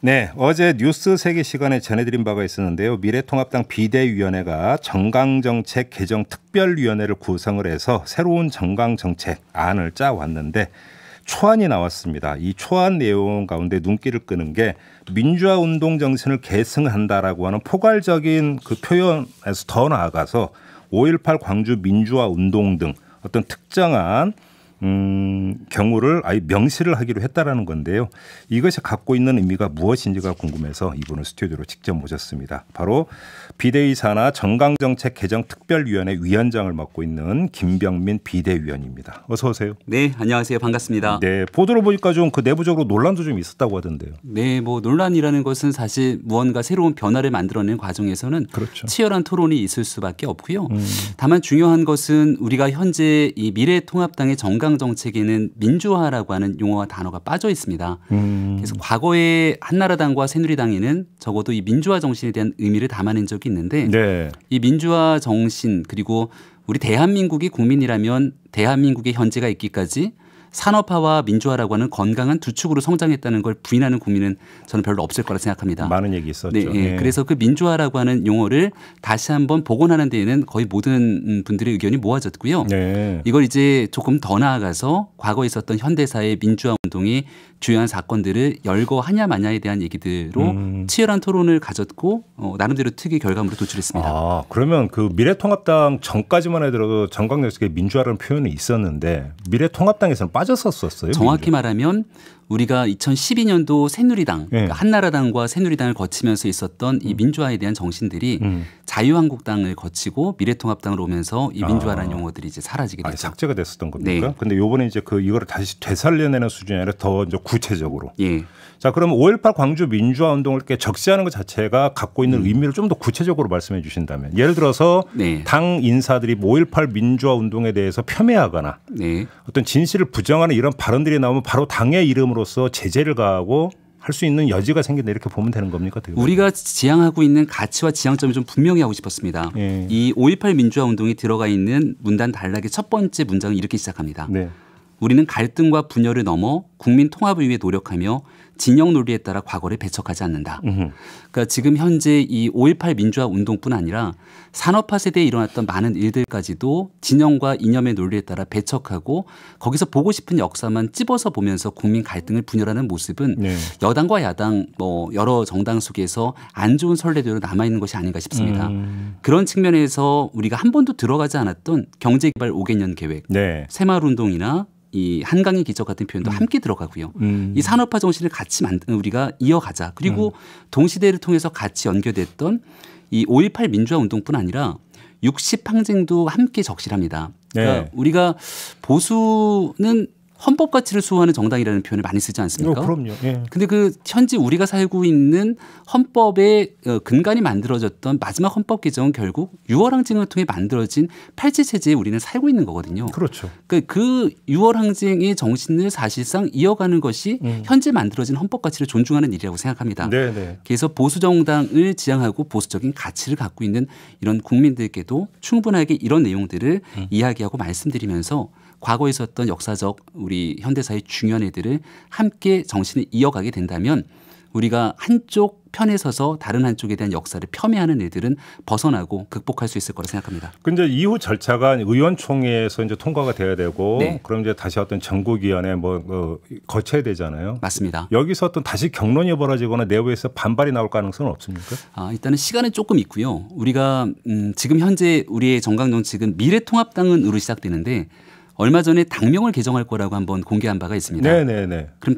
네, 어제 뉴스 세계 시간에 전해드린 바가 있었는데요. 미래통합당 비대위원회가 정강정책 개정 특별위원회를 구성을 해서 새로운 정강정책안을 짜왔는데 초안이 나왔습니다. 이 초안 내용 가운데 눈길을 끄는 게 민주화 운동 정신을 계승한다라고 하는 포괄적인 그 표현에서 더 나아가서 5.18 광주 민주화 운동 등 어떤 특정한 경우를 아예 명시를 하기로 했다라는 건데요. 이것이 갖고 있는 의미가 무엇인지가 궁금해서 이분을 스튜디오로 직접 모셨습니다. 바로 비대위 산하 정강정책 개정 특별위원회 위원장을 맡고 있는 김병민 비대위원입니다. 어서 오세요. 네, 안녕하세요. 반갑습니다. 네, 보도를 보니까 좀 그 내부적으로 논란도 좀 있었다고 하던데요. 네, 뭐 논란이라는 것은 사실 무언가 새로운 변화를 만들어내는 과정에서는 그렇죠. 치열한 토론이 있을 수밖에 없고요. 다만 중요한 것은 우리가 현재 이 미래통합당의 정강 정책에는 민주화라고 하는 용어와 단어가 빠져 있습니다. 그래서 과거에 한나라당과 새누리당에는 적어도 이 민주화 정신에 대한 의미를 담아낸 적이 있는데 네. 이 민주화 정신 그리고 우리 대한민국이 국민이라면 대한민국의 현재가 있기까지 산업화와 민주화라고 하는 건강한 두 축으로 성장했다는 걸 부인하는 국민은 저는 별로 없을 거라 생각합니다. 많은 얘기 있었죠. 네, 네. 그래서 그 민주화라고 하는 용어를 다시 한번 복원하는 데에는 거의 모든 분들의 의견이 모아졌고요. 네. 이걸 이제 조금 더 나아가서 과거에 있었던 현대사의 민주화 운동의 주요한 사건들을 열거하냐 마냐에 대한 얘기들로 치열한 토론을 가졌고 나름대로 특이 결과물을 도출했습니다. 아, 그러면 그 미래통합당 전까지만 해도 정강정책의 민주화라는 표현이 있었는데 미래통합당에서는 빠졌었어요. 정확히 말하면 우리가 2012년도 새누리당, 그러니까 한나라당과 새누리당을 거치면서 있었던 이 민주화에 대한 정신들이 자유한국당을 거치고 미래통합당으로 오면서 이 민주화라는 용어들이 이제 사라지게 됐죠. 삭제가 됐었던 겁니까? 네. 근데 이번에 이제 그 이거를 다시 되살려내는 수준이 아니라 더 이제 구체적으로. 예. 자, 그러면 5.18 광주 민주화 운동을 이렇게 적시하는 것 자체가 갖고 있는 의미를 좀 더 구체적으로 말씀해 주신다면, 예를 들어서 네. 당 인사들이 5.18 민주화 운동에 대해서 폄훼하거나 네. 어떤 진실을 부정하는 이런 발언들이 나오면 바로 당의 이름으로서 제재를 가하고 할 수 있는 여지가 생긴다, 이렇게 보면 되는 겁니까? 우리가 지향하고 있는 가치와 지향점을 좀 분명히 하고 싶었습니다. 예. 이 5.18 민주화 운동이 들어가 있는 문단 단락의 첫 번째 문장은 이렇게 시작합니다. 네. 우리는 갈등과 분열을 넘어 국민 통합을 위해 노력하며 진영 논리에 따라 과거를 배척하지 않는다. 그러니까 지금 현재 이 5.18 민주화 운동뿐 아니라 산업화 세대에 일어났던 많은 일들까지도 진영과 이념의 논리에 따라 배척하고 거기서 보고 싶은 역사만 찝어서 보면서 국민 갈등을 분열하는 모습은 네. 여당과 야당 뭐 여러 정당 속에서 안 좋은 선례대로 남아있는 것이 아닌가 싶습니다. 그런 측면에서 우리가 한 번도 들어가지 않았던 경제개발 5개년 계획, 네. 새마을운동이나 이 한강의 기적 같은 표현도 함께 들어가고요. 이 산업화 정신을 같이 우리가 이어가자. 그리고 동시대를 통해서 같이 연결됐던 이 5.18 민주화 운동뿐 아니라 60항쟁도 함께 적시합니다. 그러니까 네. 우리가 보수는 헌법 가치를 수호하는 정당이라는 표현을 많이 쓰지 않습니까? 그럼요. 예. 근데 그 현재 우리가 살고 있는 헌법의 근간이 만들어졌던 마지막 헌법 개정은 결국 6월 항쟁을 통해 만들어진 팔찌 체제에 우리는 살고 있는 거거든요. 그렇죠. 그 6월 항쟁의 정신을 사실상 이어가는 것이 현재 만들어진 헌법 가치를 존중하는 일이라고 생각합니다. 네네. 그래서 보수 정당을 지향하고 보수적인 가치를 갖고 있는 이런 국민들께도 충분하게 이런 내용들을 이야기하고 말씀드리면서 과거에 있었던 역사적 우리 현대사의 중요한 애들을 함께 정신을 이어가게 된다면 우리가 한쪽 편에 서서 다른 한쪽에 대한 역사를 폄훼하는 애들은 벗어나고 극복할 수 있을 거라 생각합니다. 근데 이후 절차가 의원총회에서 이제 통과가 돼야 되고, 네. 그럼 이제 다시 어떤 전국위원회 거쳐야 되잖아요. 맞습니다. 여기서 어떤 다시 경론이 벌어지거나 내부에서 반발이 나올 가능성은 없습니까? 일단은 시간은 조금 있고요. 우리가 지금 현재 우리의 정강정책은 미래통합당은으로 시작되는데 얼마 전에 당명을 개정할 거라고 한번 공개한 바가 있습니다. 네네네. 그럼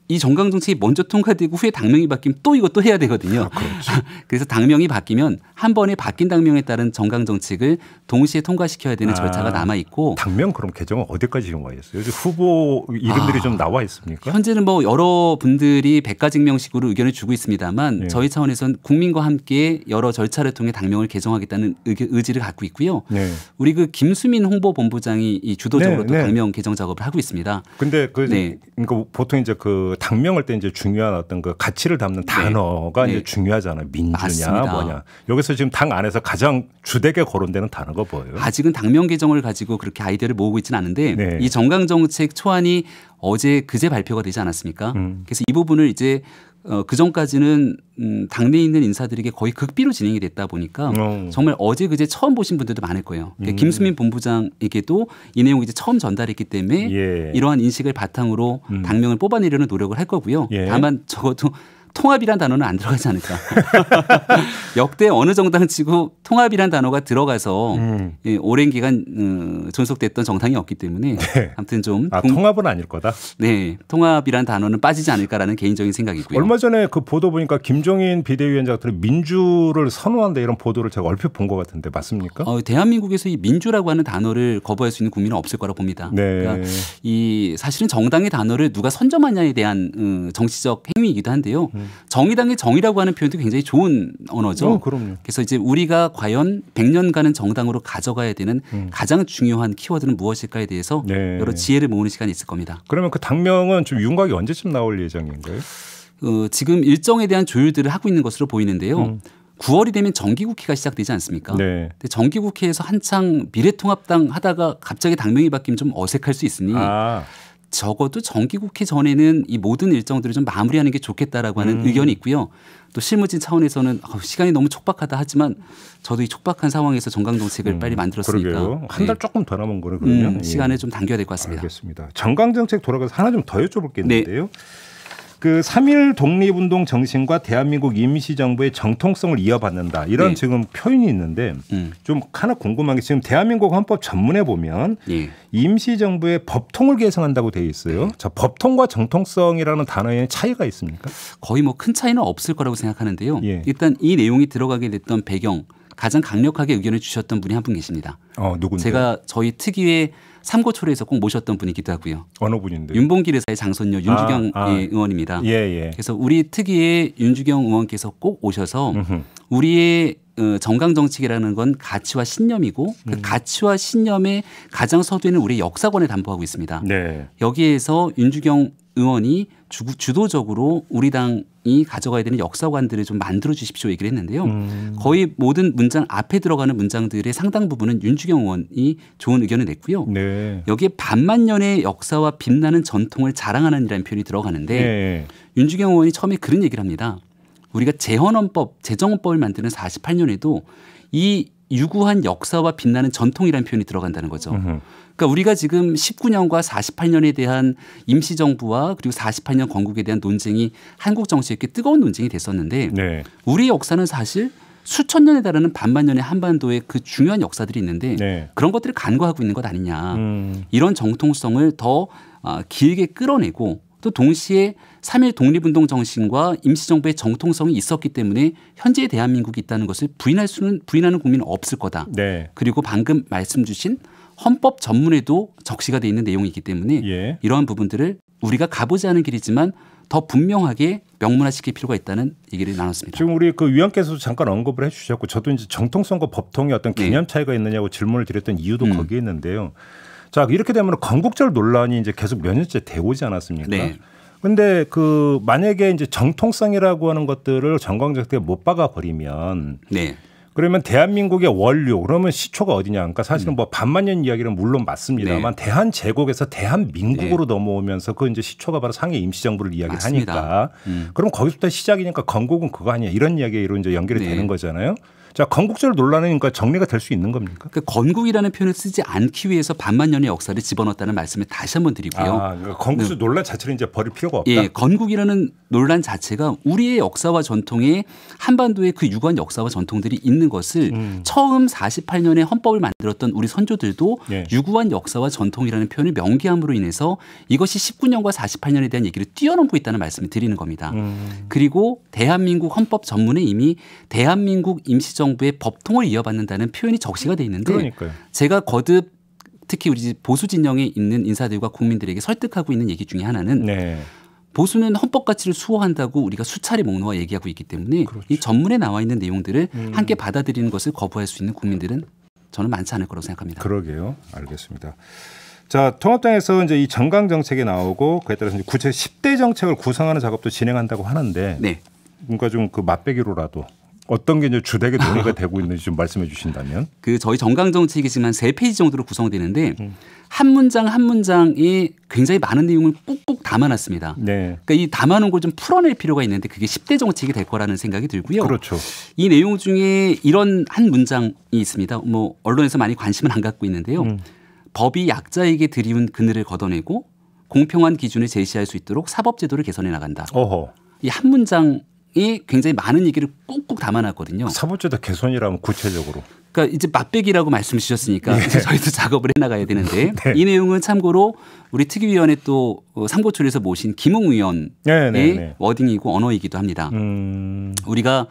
이 정강정책이 먼저 통과되고 후에 당명이 바뀌면 또 이것도 해야 되거든요. 그렇죠. 그래서 당명이 바뀌면 한 번에 바뀐 당명에 따른 정강정책을 동시에 통과시켜야 되는 절차가 남아있고. 당명 그럼 개정은 어디까지 와 있어요? 요즘 후보 이름들이 좀 나와 있습니까? 현재는 뭐 여러 분들이 백가증명식으로 의견을 주고 있습니다만 네. 저희 차원에서는 국민과 함께 여러 절차를 통해 당명을 개정하겠다는 의지를 갖고 있고요. 네. 우리 그 김수민 홍보본부장이 이 주도적으로 네, 또 네. 당명 개정 작업을 하고 있습니다. 근데 네. 그러니까 보통 이제 그 당명할 때 이제 중요한 어떤 그 가치를 담는 단어가 네. 이제 중요하잖아요. 민주냐 맞습니다. 뭐냐. 여기서 지금 당 안에서 가장 주되게 거론되는 단어가 뭐예요? 아직은 당명 개정을 가지고 그렇게 아이디어를 모으고 있지는 않은데 네. 이 정강정책 초안이 어제 그제 발표가 되지 않았습니까? 그래서 이 부분을 이제 그 전까지는 당내에 있는 인사들에게 거의 극비로 진행이 됐다 보니까 정말 어제 그제 처음 보신 분들도 많을 거예요. 그러니까 김수민 본부장에게도 이 내용을 이제 처음 전달했기 때문에 예. 이러한 인식을 바탕으로 당명을 뽑아내려는 노력을 할 거고요. 예. 다만 적어도 통합이란 단어는 안 들어가지 않을까. 역대 어느 정당 치고 통합이란 단어가 들어가서 오랜 기간 존속됐던 정당이 없기 때문에 네. 아무튼 좀 통합은 아닐 거다. 네, 통합이란 단어는 빠지지 않을까라는 개인적인 생각이고요. 얼마 전에 그 보도 보니까 김종인 비대위원장 같은 민주를 선호한다 이런 보도를 제가 얼핏 본 것 같은데 맞습니까? 대한민국에서 이 민주라고 하는 단어를 거부할 수 있는 국민은 없을 거라고 봅니다. 네. 그러니까 이 사실은 정당의 단어를 누가 선점하냐에 대한 정치적 행위이기도 한데요. 정의당의 정의라고 하는 표현도 굉장히 좋은 언어죠. 그럼요. 그래서 이제 우리가 과연 100년간은 정당으로 가져가야 되는 가장 중요한 키워드는 무엇일까에 대해서 네. 여러 지혜를 모으는 시간이 있을 겁니다. 그러면 그 당명은 좀 윤곽이 언제쯤 나올 예정인가요? 지금 일정에 대한 조율들을 하고 있는 것으로 보이는데요. 9월이 되면 정기국회가 시작되지 않습니까? 네. 근데 정기국회에서 한창 미래통합당 하다가 갑자기 당명이 바뀌면 좀 어색할 수 있으니 적어도 정기국회 전에는 이 모든 일정들을 좀 마무리하는 게 좋겠다라고 하는 의견이 있고요. 또 실무진 차원에서는 시간이 너무 촉박하다 하지만 저도 이 촉박한 상황에서 정강정책을 빨리 만들었으니까 한 달 조금 더 남은 거네 그러면. 시간을 좀 당겨야 될 것 같습니다. 알겠습니다. 정강정책 돌아가서 하나 좀 더 여쭤볼 게 있는데요. 그 3.1 독립운동 정신과 대한민국 임시정부의 정통성을 이어받는다. 이런 지금 표현이 있는데 좀 하나 궁금한 게 지금 대한민국 헌법 전문에 보면 임시정부의 법통을 개정한다고 되어 있어요. 자, 법통과 정통성이라는 단어에 차이가 있습니까? 거의 뭐 큰 차이는 없을 거라고 생각하는데요. 일단 이 내용이 들어가게 됐던 배경 가장 강력하게 의견을 주셨던 분이 한 분 계십니다. 누군데요? 제가 저희 특위의 삼고초려에서 꼭 모셨던 분이기도 하고요. 어느 분인데요? 윤봉길 의사의 장손녀 윤주경 의원입니다. 그래서 우리 특위의 윤주경 의원께서 꼭 오셔서 우리의 정강정책이라는 건 가치와 신념이고 그 가치와 신념의 가장 서두에는 우리의 역사관을 담보하고 있습니다. 여기에서 윤주경 의원이 주도적으로 우리 당이 가져가야 되는 역사관들을 좀 만들어 주십시오 얘기를 했는데요. 거의 모든 문장 앞에 들어가는 문장들의 상당 부분은 윤주경 의원이 좋은 의견을 냈고요. 여기에 반만년의 역사와 빛나는 전통을 자랑하는이라는 표현이 들어가는데 윤주경 의원이 처음에 그런 얘기를 합니다. 우리가 재헌헌법, 제정헌법을 만드는 48년에도 이 유구한 역사와 빛나는 전통이라는 표현이 들어간다는 거죠. 그러니까 우리가 지금 19년과 48년에 대한 임시정부와 그리고 48년 건국에 대한 논쟁이 한국 정치에 꽤 뜨거운 논쟁이 됐었는데 우리 역사는 사실 수천 년에 달하는 반만년의 한반도에 그 중요한 역사들이 있는데 그런 것들을 간과하고 있는 것 아니냐. 이런 정통성을 더 길게 끌어내고 또 동시에 3.1 독립운동 정신과 임시정부의 정통성이 있었기 때문에 현재의 대한민국이 있다는 것을 부인하는 국민은 없을 거다. 그리고 방금 말씀 주신 헌법 전문에도 적시가 돼 있는 내용이기 때문에 이러한 부분들을 우리가 가보지 않은 길이지만 더 분명하게 명문화시킬 필요가 있다는 얘기를 나눴습니다. 지금 우리 그 위원께서도 잠깐 언급을 해주셨고 저도 이제 정통성과 법통의 어떤 개념 차이가 있느냐고 질문을 드렸던 이유도 거기에 있는데요. 자, 이렇게 되면 건국절 논란이 이제 계속 몇 년째 되고 있지 않았습니까? 근데 그 만약에 이제 정통성이라고 하는 것들을 정강정책에 못 박아 버리면 그러면 대한민국의 원료 그러면 시초가 어디냐? 그러니까 사실은 뭐 반만년 이야기는 물론 맞습니다만 대한제국에서 대한민국으로 넘어오면서 그 이제 시초가 바로 상해 임시정부를 이야기하니까 그럼 거기서부터 시작이니까 건국은 그거 아니야? 이런 이야기로 이제 연결이 되는 거잖아요. 자, 건국절 논란은 그러니까 정리가 될 수 있는 겁니까? 그 건국이라는 표현을 쓰지 않기 위해서 반만년의 역사를 집어넣었다는 말씀을 다시 한번 드리고요. 그러니까 건국절 논란 자체를 이제 버릴 필요가 없다. 건국이라는 논란 자체가 우리의 역사와 전통에 한반도에 그 유구한 역사와 전통들이 있는 것을 처음 48년에 헌법을 만들었던 우리 선조들도 유구한 역사와 전통이라는 표현을 명기함으로 인해서 이것이 19년과 48년에 대한 얘기를 뛰어넘고 있다는 말씀을 드리는 겁니다. 그리고 대한민국 헌법 전문에 이미 대한민국 임시정부의 법통을 이어받는다는 표현이 적시가 돼 있는데 제가 거듭 특히 우리 보수 진영에 있는 인사들과 국민들에게 설득하고 있는 얘기 중에 하나는 보수는 헌법 가치를 수호한다고 우리가 수차례 목놓아 얘기하고 있기 때문에 이 전문에 나와 있는 내용들을 함께 받아들이는 것을 거부할 수 있는 국민들은 저는 많지 않을 거라고 생각합니다. 그러게요. 알겠습니다. 자, 통합당에서 이제 이 정강 정책이 나오고 그에 따라서 이제 구체 10대 정책을 구성하는 작업도 진행한다고 하는데 그러니까 좀 그 맛배기로라도 어떤 게 이제 주되게 논의가 되고 있는지 좀 말씀해 주신다면. 그 저희 정강정책이지만 3페이지 정도로 구성되는데 한 문장 한 문장에 굉장히 많은 내용을 꾹꾹 담아놨습니다. 네. 그러니까 이 담아놓은 걸 좀 풀어낼 필요가 있는데 그게 10대 정책이 될 거라는 생각이 들고요. 그렇죠. 이 내용 중에 이런 한 문장이 있습니다. 뭐 언론에서 많이 관심을 안 갖고 있는데요. 법이 약자에게 드리운 그늘을 걷어내고 공평한 기준을 제시할 수 있도록 사법제도를 개선해 나간다. 어허. 이 한 문장이 굉장히 많은 얘기를 꾹꾹 담아놨거든요. 사법제도 개선이라면 구체적으로. 그러니까 이제 맛배기라고 말씀 주셨으니까 이제 저희도 작업을 해나가야 되는데 네. 이 내용은 참고로 우리 특위위원회 또 삼고초리에서 모신 김웅 의원의 네. 워딩이고 언어이기도 합니다. 음. 우리가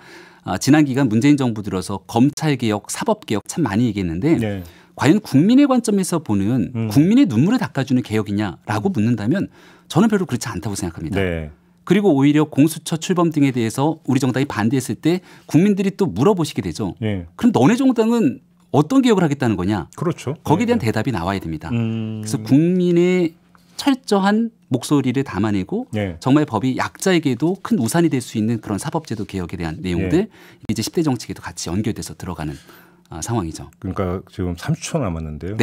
지난 기간 문재인 정부 들어서 검찰개혁, 사법개혁 참 많이 얘기했는데 네. 과연 국민의 관점에서 보는 국민의 눈물을 닦아주는 개혁이냐라고 묻는다면 저는 별로 그렇지 않다고 생각합니다. 네. 그리고 오히려 공수처 출범 등에 대해서 우리 정당이 반대했을 때 국민들이 또 물어보시게 되죠. 네. 그럼 너네 정당은 어떤 개혁을 하겠다는 거냐? 그렇죠. 거기에 대한 네. 대답이 나와야 됩니다. 그래서 국민의 철저한 목소리를 담아내고 네. 정말 법이 약자에게도 큰 우산이 될 수 있는 그런 사법제도 개혁에 대한 내용들 이제 10대 정책에도 같이 연결돼서 들어가는 상황이죠. 그러니까 지금 30초 남았는데요.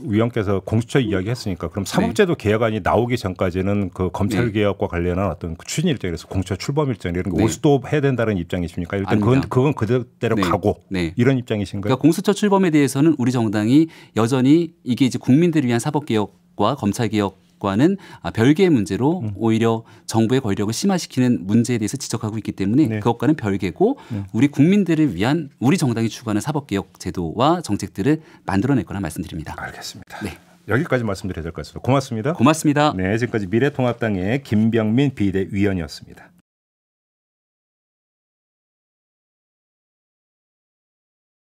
위원께서 공수처 이야기했으니까 그럼 사법제도 개혁안이 나오기 전까지는 그 검찰 개혁과 관련한 어떤 그 추진 일정에서 공수처 출범 일정 이런 게 올수도 해야 된다는 입장이십니까? 일단 그건 그대로 가고 이런 입장이신가요? 그러니까 공수처 출범에 대해서는 우리 정당이 여전히 이게 이제 국민들을 위한 사법개혁과 검찰개혁과는 별개의 문제로 오히려 정부의 권력을 심화시키는 문제에 대해서 지적하고 있기 때문에 그것과는 별개고 우리 국민들을 위한 우리 정당이 추구하는 사법개혁 제도와 정책들을 만들어낼 거라 말씀드립니다. 알겠습니다. 네. 여기까지 말씀드려야 될 것 같습니다. 고맙습니다. 고맙습니다. 네, 지금까지 미래통합당의 김병민 비대위원이었습니다.